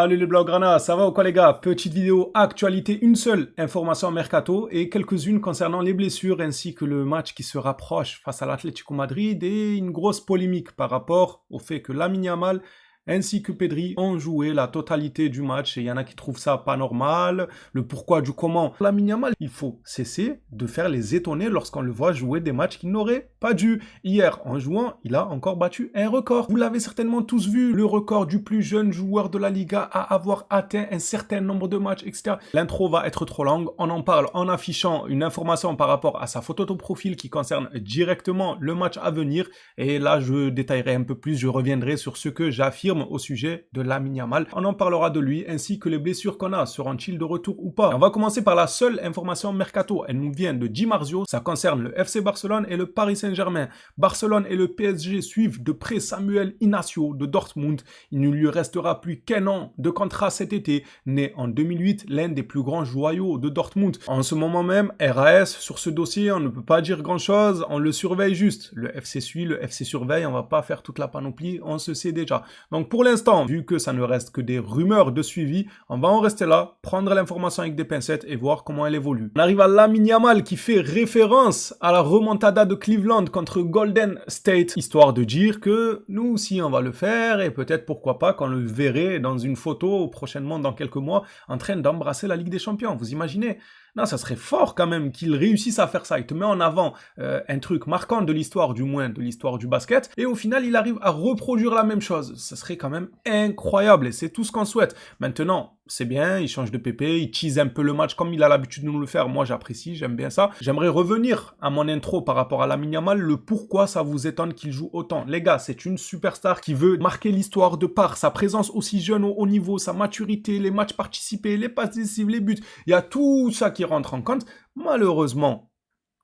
Salut les Blaugrana, ça va ou quoi les gars? Petite vidéo actualité, une seule information mercato et quelques-unes concernant les blessures ainsi que le match qui se rapproche face à l'Atlético Madrid et une grosse polémique par rapport au fait que Lamine Yamal ainsi que Pedri ont joué la totalité du match et il y en a qui trouvent ça pas normal, le pourquoi du comment. Lamine Yamal, il faut cesser de faire les étonner lorsqu'on le voit jouer des matchs qu'il n'aurait pas dû. Hier, en jouant, il a encore battu un record. Vous l'avez certainement tous vu, le record du plus jeune joueur de la Liga à avoir atteint un certain nombre de matchs, etc. L'intro va être trop longue, on en parle en affichant une information par rapport à sa photo de profil qui concerne directement le match à venir et là je détaillerai un peu plus, je reviendrai sur ce que j'affirme au sujet de Lamine Yamal. On en parlera de lui ainsi que les blessures qu'on a, seront-ils de retour ou pas. On va commencer par la seule information mercato, elle nous vient de Di Marzio, ça concerne le FC Barcelone et le Paris Saint-Germain. Barcelone et le PSG suivent de près Samuel Inacio de Dortmund. Il ne lui restera plus qu'un an de contrat cet été. Né en 2008, l'un des plus grands joyaux de Dortmund. En ce moment même, RAS, sur ce dossier, on ne peut pas dire grand-chose, on le surveille juste. Le FC suit, le FC surveille, on va pas faire toute la panoplie, on se sait déjà. Donc pour l'instant, vu que ça ne reste que des rumeurs de suivi, on va en rester là, prendre l'information avec des pincettes et voir comment elle évolue. On arrive à Lamine Yamal qui fait référence à la remontada de Cleveland contre Golden State, histoire de dire que nous aussi on va le faire et peut-être pourquoi pas qu'on le verrait dans une photo prochainement dans quelques mois en train d'embrasser la Ligue des Champions. Vous imaginez? Non, ça serait fort quand même qu'il réussisse à faire ça. Il te met en avant un truc marquant de l'histoire, du moins de l'histoire du basket, et au final, il arrive à reproduire la même chose. Ça serait quand même incroyable, et c'est tout ce qu'on souhaite. Maintenant, c'est bien, il change de PP, il tease un peu le match comme il a l'habitude de nous le faire. Moi, j'apprécie, j'aime bien ça. J'aimerais revenir à mon intro par rapport à Lamine Yamal, le pourquoi ça vous étonne qu'il joue autant. Les gars, c'est une superstar qui veut marquer l'histoire de par sa présence aussi jeune au haut niveau, sa maturité, les matchs participés, les passes décisives, les buts. Il y a tout ça qui rentre en compte. Malheureusement,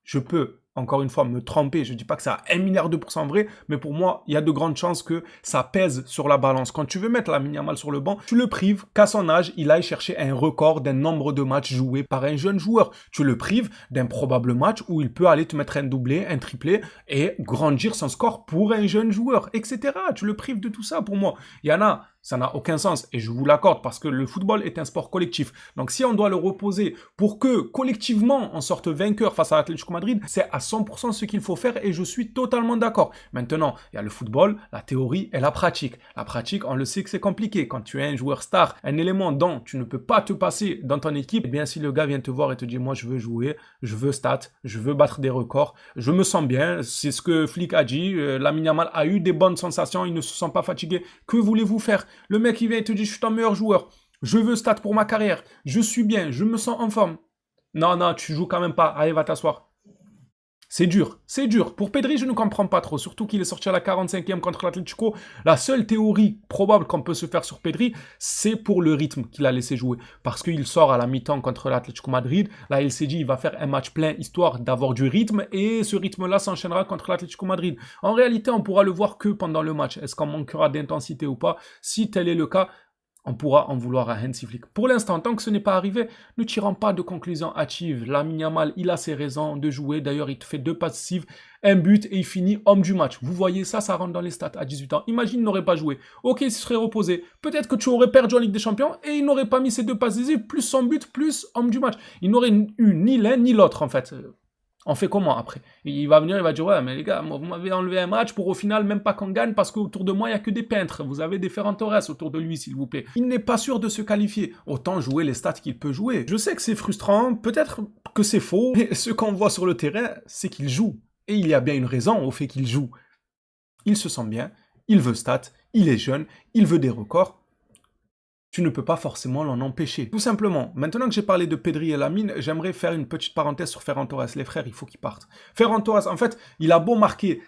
je peux encore une fois me tromper, je dis pas que ça a 1 milliard de pourcents vrai, mais pour moi, il y a de grandes chances que ça pèse sur la balance. Quand tu veux mettre Lamine Yamal sur le banc, tu le prives qu'à son âge, il aille chercher un record d'un nombre de matchs joués par un jeune joueur. Tu le prives d'un probable match où il peut aller te mettre un doublé, un triplé et grandir son score pour un jeune joueur, etc. Tu le prives de tout ça pour moi. Il y en a, ça n'a aucun sens et je vous l'accorde parce que le football est un sport collectif. Donc si on doit le reposer pour que collectivement on sorte vainqueur face à l'Atlético Madrid, c'est à 100% ce qu'il faut faire et je suis totalement d'accord. Maintenant, il y a le football, la théorie et la pratique. La pratique, on le sait que c'est compliqué. Quand tu es un joueur star, un élément dont tu ne peux pas te passer dans ton équipe, eh bien si le gars vient te voir et te dit moi je veux jouer, je veux stat, je veux battre des records, je me sens bien, c'est ce que Flick a dit, Lamine Yamal a eu des bonnes sensations, il ne se sent pas fatigué. Que voulez-vous faire? Le mec, il vient et te dit, je suis ton meilleur joueur. Je veux stat pour ma carrière. Je suis bien. Je me sens en forme. Non, non, tu joues quand même pas. Allez, va t'asseoir. C'est dur, c'est dur. Pour Pedri, je ne comprends pas trop, surtout qu'il est sorti à la 45e contre l'Atlético. La seule théorie probable qu'on peut se faire sur Pedri, c'est pour le rythme qu'il a laissé jouer. Parce qu'il sort à la mi-temps contre l'Atlético Madrid. Là, il s'est dit, il va faire un match plein, histoire d'avoir du rythme, et ce rythme-là s'enchaînera contre l'Atlético Madrid. En réalité, on pourra le voir que pendant le match. Est-ce qu'on manquera d'intensité ou pas? Si tel est le cas, on pourra en vouloir à Hansi Flick. Pour l'instant, tant que ce n'est pas arrivé, ne tirons pas de conclusion hâtive. Lamine Yamal, il a ses raisons de jouer. D'ailleurs, il te fait 2 passes décisives, un but et il finit homme du match. Vous voyez, ça rentre dans les stats à 18 ans. Imagine, il n'aurait pas joué. Ok, il se serait reposé. Peut-être que tu aurais perdu en Ligue des Champions et il n'aurait pas mis ses 2 passes décisives, plus son but, plus homme du match. Il n'aurait eu ni l'un ni l'autre, en fait. On fait comment après? Il va venir, il va dire, ouais, mais les gars, moi, vous m'avez enlevé un match pour au final même pas qu'on gagne parce qu'autour de moi, il n'y a que des peintres. Vous avez des Ferran Torres autour de lui, s'il vous plaît. Il n'est pas sûr de se qualifier. Autant jouer les stats qu'il peut jouer. Je sais que c'est frustrant, peut-être que c'est faux, mais ce qu'on voit sur le terrain, c'est qu'il joue. Et il y a bien une raison au fait qu'il joue. Il se sent bien, il veut stats, il est jeune, il veut des records. Tu ne peux pas forcément l'en empêcher. Tout simplement, maintenant que j'ai parlé de Pedri et Lamine, j'aimerais faire une petite parenthèse sur Ferran Torres. Les frères, il faut qu'ils partent. Ferran Torres, en fait, il a beau marquer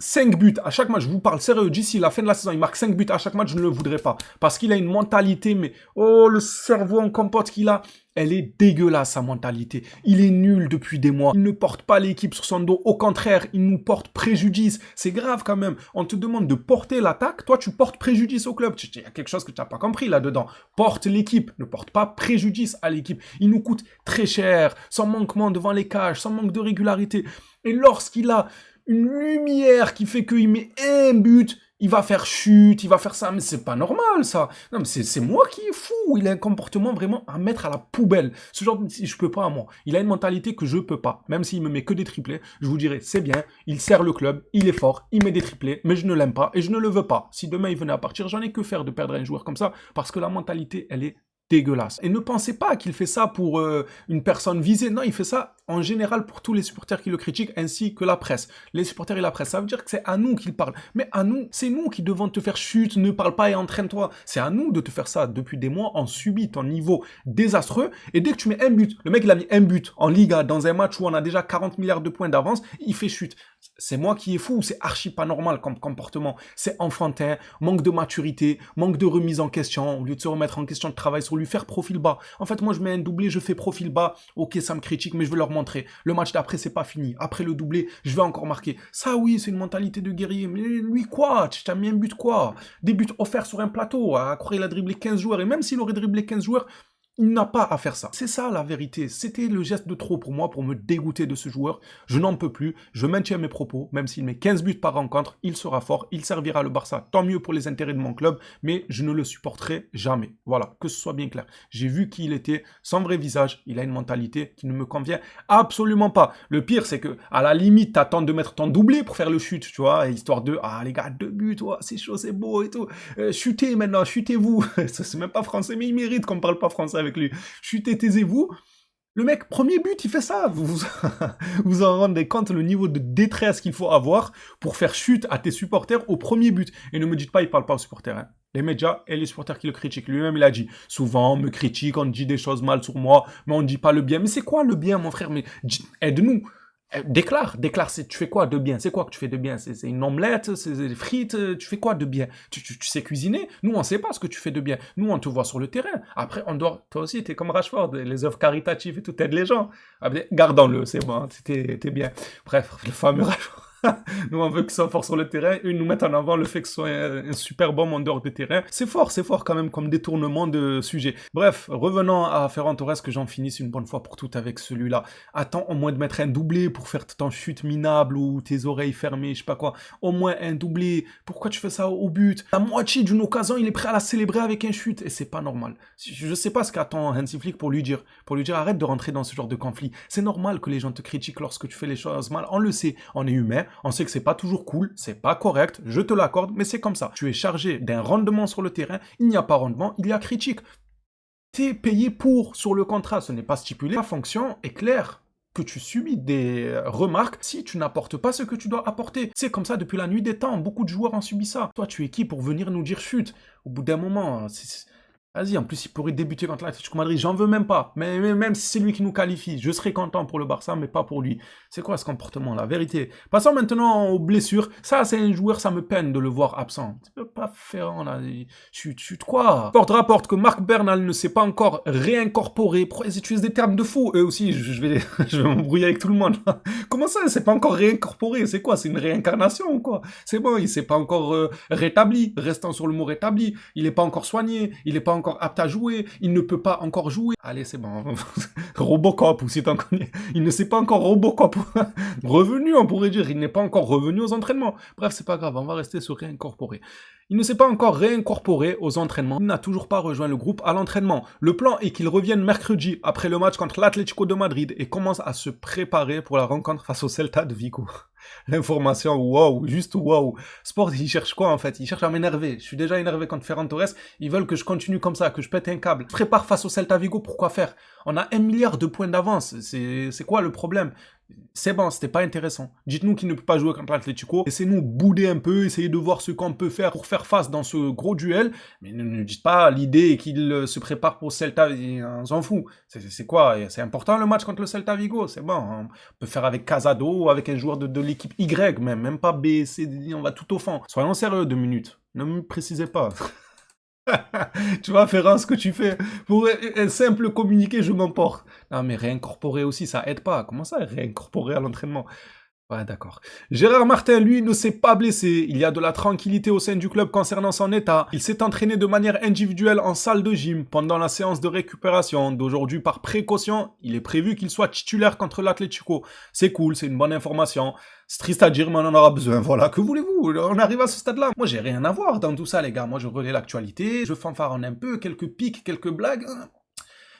5 buts à chaque match, je vous parle sérieux, d'ici la fin de la saison, il marque 5 buts à chaque match, je ne le voudrais pas. Parce qu'il a une mentalité, mais oh, le cerveau en compote qu'il a, elle est dégueulasse, sa mentalité. Il est nul depuis des mois. Il ne porte pas l'équipe sur son dos. Au contraire, il nous porte préjudice. C'est grave quand même. On te demande de porter l'attaque. Toi, tu portes préjudice au club. Il y a quelque chose que tu n'as pas compris là-dedans. Porte l'équipe. Ne porte pas préjudice à l'équipe. Il nous coûte très cher. Son manquement devant les cages. Son manque de régularité. Et lorsqu'il a une lumière qui fait qu'il met un but, il va faire chute, il va faire ça, mais c'est pas normal ça. Non mais c'est moi qui est fou, il a un comportement vraiment à mettre à la poubelle. Ce genre de, je peux pas moi. Il a une mentalité que je peux pas. Même s'il me met que des triplés, je vous dirais c'est bien, il sert le club, il est fort, il met des triplés, mais je ne l'aime pas et je ne le veux pas. Si demain il venait à partir, j'en ai que faire de perdre un joueur comme ça parce que la mentalité, elle est dégueulasse. Et ne pensez pas qu'il fait ça pour une personne visée. Non, il fait ça en général pour tous les supporters qui le critiquent, ainsi que la presse. Les supporters et la presse, ça veut dire que c'est à nous qu'il parle. Mais à nous, c'est nous qui devons te faire chute, ne parle pas et entraîne-toi. C'est à nous de te faire ça. Depuis des mois, on subit ton niveau désastreux. Et dès que tu mets un but, le mec il a mis un but en Liga dans un match où on a déjà 40 milliards de points d'avance, il fait chute. C'est moi qui est fou, c'est archi pas normal comme comportement. C'est enfantin, manque de maturité, manque de remise en question. Au lieu de se remettre en question de travail sur lui, faire profil bas. En fait, moi, je mets un doublé, je fais profil bas. Ok, ça me critique, mais je vais leur montrer. Le match d'après, c'est pas fini. Après le doublé, je vais encore marquer. Ça, oui, c'est une mentalité de guerrier. Mais lui, quoi? Tu t'as mis un but, quoi? Des buts offerts sur un plateau. À croire il a dribblé 15 joueurs. Et même s'il aurait dribblé 15 joueurs, il n'a pas à faire ça. C'est ça la vérité. C'était le geste de trop pour moi, pour me dégoûter de ce joueur. Je n'en peux plus. Je maintiens mes propos. Même s'il met 15 buts par rencontre, il sera fort. Il servira le Barça. Tant mieux pour les intérêts de mon club. Mais je ne le supporterai jamais. Voilà, que ce soit bien clair. J'ai vu qui il était, son vrai visage. Il a une mentalité qui ne me convient absolument pas. Le pire, c'est que à la limite, t'attends de mettre ton doublé pour faire le shoot, tu vois, histoire de, ah les gars, 2 buts, oh, c'est chaud, c'est beau et tout. Chutez maintenant, chutez-vous. C'est même pas français, mais il mérite qu'on parle pas français avec lui. Chutez, taisez-vous. Le mec, premier but, il fait ça. Vous en rendez compte le niveau de détresse qu'il faut avoir pour faire chute à tes supporters au premier but. Et ne me dites pas, il parle pas aux supporters. Hein. Les médias et les supporters qui le critiquent. Lui-même, il a dit, souvent, on me critique, on dit des choses mal sur moi, mais on ne dit pas le bien. Mais c'est quoi le bien, mon frère? Mais aide-nous. Déclare, tu fais quoi de bien? C'est quoi que tu fais de bien? C'est une omelette, c'est des frites, tu fais quoi de bien? Tu sais cuisiner? Nous, on sait pas ce que tu fais de bien. Nous, on te voit sur le terrain. Après, on doit, toi aussi, t'es comme Rashford, les œuvres caritatives et tout, t'aides les gens. Ah, gardons-le, c'est bon, t'es bien. Bref, le fameux Rashford. Nous, on veut que ça soit fort sur le terrain. Eux, nous mettent en avant le fait que ce soit un super bon en dehors des terrains. C'est fort quand même comme détournement de sujet. Bref, revenons à Ferran Torres, que j'en finisse une bonne fois pour toutes avec celui-là. Attends au moins de mettre un doublé pour faire ton chute minable ou tes oreilles fermées, je sais pas quoi. Au moins un doublé. Pourquoi tu fais ça au but? La moitié d'une occasion, il est prêt à la célébrer avec un chute. Et c'est pas normal. Je sais pas ce qu'attend Hansi Flick pour lui dire. Pour lui dire, arrête de rentrer dans ce genre de conflit. C'est normal que les gens te critiquent lorsque tu fais les choses mal. On le sait. On est humain. On sait que c'est pas toujours cool, c'est pas correct, je te l'accorde, mais c'est comme ça. Tu es chargé d'un rendement sur le terrain, il n'y a pas rendement, il y a critique. T'es payé pour sur le contrat, ce n'est pas stipulé. La fonction est claire. Que tu subis des remarques si tu n'apportes pas ce que tu dois apporter. C'est comme ça depuis la nuit des temps, beaucoup de joueurs ont subi ça. Toi, tu es qui pour venir nous dire chute? Au bout d'un moment, vas-y, en plus, il pourrait débuter contre l'Atlético Madrid. J'en veux même pas. Mais même si c'est lui qui nous qualifie, je serais content pour le Barça, mais pas pour lui. C'est quoi ce comportement, la vérité? Passons maintenant aux blessures. Ça, c'est un joueur, ça me peine de le voir absent. Tu peux pas faire, là. Chute quoi? Porte rapporte que Marc Bernal ne s'est pas encore réincorporé. Pourquoi ils utilisent des termes de fou? Eux aussi, je vais m'embrouiller avec tout le monde. Comment ça, il s'est pas encore réincorporé? C'est quoi? C'est une réincarnation ou quoi? C'est bon, il s'est pas encore rétabli. Restant sur le mot rétabli. Il est pas encore soigné. Il est pas encore apte à jouer, il ne peut pas encore jouer. Allez, c'est bon. Robocop, ou si t'en connais. Il ne s'est pas encore Robocop. Revenu, on pourrait dire. Il n'est pas encore revenu aux entraînements. Bref, c'est pas grave, on va rester sur réincorporer. Il ne s'est pas encore réincorporé aux entraînements. Il n'a toujours pas rejoint le groupe à l'entraînement. Le plan est qu'il revienne mercredi après le match contre l'Atlético de Madrid et commence à se préparer pour la rencontre face au Celta de Vigo. L'information, waouh, juste waouh. Sport, il cherche quoi en fait? Il cherche à m'énerver. Je suis déjà énervé contre Ferran Torres. Ils veulent que je continue comme ça, que je pète un câble. Prépare face au Celta Vigo, pourquoi faire? On a 1 milliard de points d'avance. C'est quoi le problème? C'est bon, c'était pas intéressant. Dites-nous qu'il ne peut pas jouer contre l'Atlético. Laissez-nous bouder un peu, essayer de voir ce qu'on peut faire pour faire face dans ce gros duel. Mais ne dites pas l'idée qu'il se prépare pour Celta, on s'en fout. C'est quoi? C'est important le match contre le Celta Vigo, c'est bon. On peut faire avec Casado, avec un joueur de l'équipe Y même pas B, C, D, on va tout au fond. Soyons sérieux 2 minutes. Ne me précisez pas. Tu vas faire ce que tu fais. Pour un simple communiqué, je m'emporte. Non, mais réincorporer aussi, ça aide pas. Comment ça, réincorporer à l'entraînement? Ouais, d'accord. Gérard Martin, lui, ne s'est pas blessé. Il y a de la tranquillité au sein du club concernant son état. Il s'est entraîné de manière individuelle en salle de gym pendant la séance de récupération d'aujourd'hui par précaution. Il est prévu qu'il soit titulaire contre l'Atlético. C'est cool, c'est une bonne information. C'est triste à dire, mais on en aura besoin. Voilà, que voulez-vous? On arrive à ce stade-là. Moi, j'ai rien à voir dans tout ça, les gars. Moi, je relais l'actualité, je fanfaronne un peu, quelques pics, quelques blagues.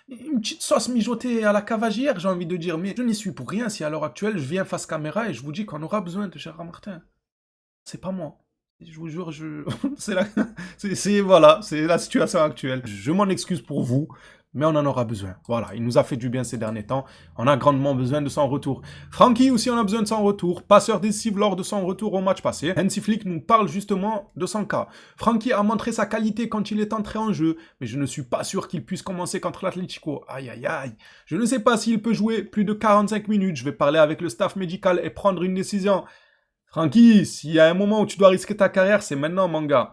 Une petite sauce mijotée à la cavagière, j'ai envie de dire, mais je n'y suis pour rien si à l'heure actuelle je viens face caméra et je vous dis qu'on aura besoin de Gérard Martin. C'est pas moi. Je vous jure, c'est la... voilà, c'est la situation actuelle. Je m'en excuse pour vous, mais on en aura besoin. Voilà, il nous a fait du bien ces derniers temps. On a grandement besoin de son retour. Francky aussi, on a besoin de son retour. Passeur décisif lors de son retour au match passé. Hansi Flick nous parle justement de son cas. Francky a montré sa qualité quand il est entré en jeu, mais je ne suis pas sûr qu'il puisse commencer contre l'Atlético. Aïe, aïe, aïe. Je ne sais pas s'il peut jouer plus de 45 minutes. Je vais parler avec le staff médical et prendre une décision. Francky, s'il y a un moment où tu dois risquer ta carrière, c'est maintenant, mon gars.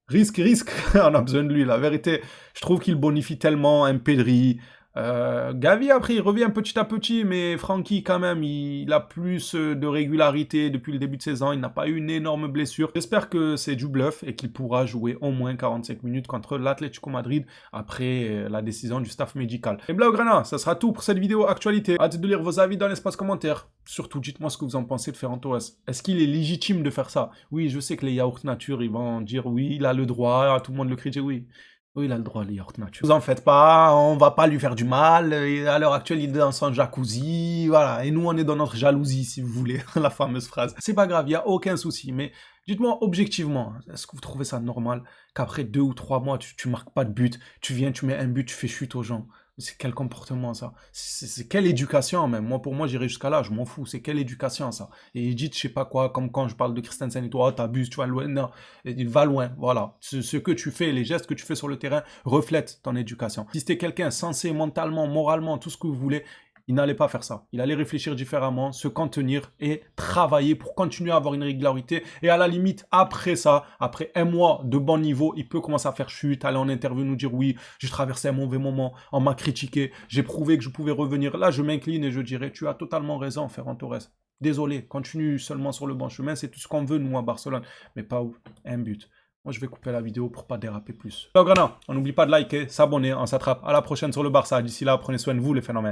Risque, risque. On a besoin de lui, la vérité. Je trouve qu'il bonifie tellement, un Pedri. Gavi, après, il revient petit à petit, mais Francky, quand même, il a plus de régularité depuis le début de saison. Il n'a pas eu une énorme blessure. J'espère que c'est du bluff et qu'il pourra jouer au moins 45 minutes contre l'Atlético Madrid après la décision du staff médical. Et Blaugrana, ça sera tout pour cette vidéo actualité. Hâte de lire vos avis dans l'espace commentaire. Surtout, dites-moi ce que vous en pensez de Ferran Torres. Est-ce qu'il est légitime de faire ça? Oui, je sais que les yaourts nature, ils vont dire oui, il a le droit, tout le monde le critique, oui. Oui, il a le droit, les yaourts nature. Vous en faites pas, on va pas lui faire du mal. Et à l'heure actuelle, il est dans son jacuzzi, voilà. Et nous, on est dans notre jalousie, si vous voulez, la fameuse phrase. C'est pas grave, il y a aucun souci. Mais dites-moi objectivement, est-ce que vous trouvez ça normal qu'après 2 ou 3 mois, tu marques pas de but, tu viens, tu mets un but, tu fais chute aux gens? C'est quel comportement ça? C'est quelle éducation même? Moi, pour moi, j'irai jusqu'à là, je m'en fous. C'est quelle éducation ça? Et dites, je sais pas quoi, comme quand je parle de Christensen et toi, oh, t'abuses, tu vas loin. Non, il va loin, voilà. Ce que tu fais, les gestes que tu fais sur le terrain reflètent ton éducation. Si c'était quelqu'un censé mentalement, moralement, tout ce que vous voulez, il n'allait pas faire ça. Il allait réfléchir différemment, se contenir et travailler pour continuer à avoir une régularité. Et à la limite, après ça, après un mois de bon niveau, il peut commencer à faire chute, aller en interview, nous dire oui, j'ai traversé un mauvais moment, on m'a critiqué, j'ai prouvé que je pouvais revenir. Là, je m'incline et je dirais, tu as totalement raison, Ferran Torres. Désolé, continue seulement sur le bon chemin, c'est tout ce qu'on veut, nous, à Barcelone. Mais pas un but. Moi, je vais couper la vidéo pour pas déraper plus. Donc, on n'oublie pas de liker, s'abonner, on s'attrape à la prochaine sur le Barça. D'ici là, prenez soin de vous, les phénomènes.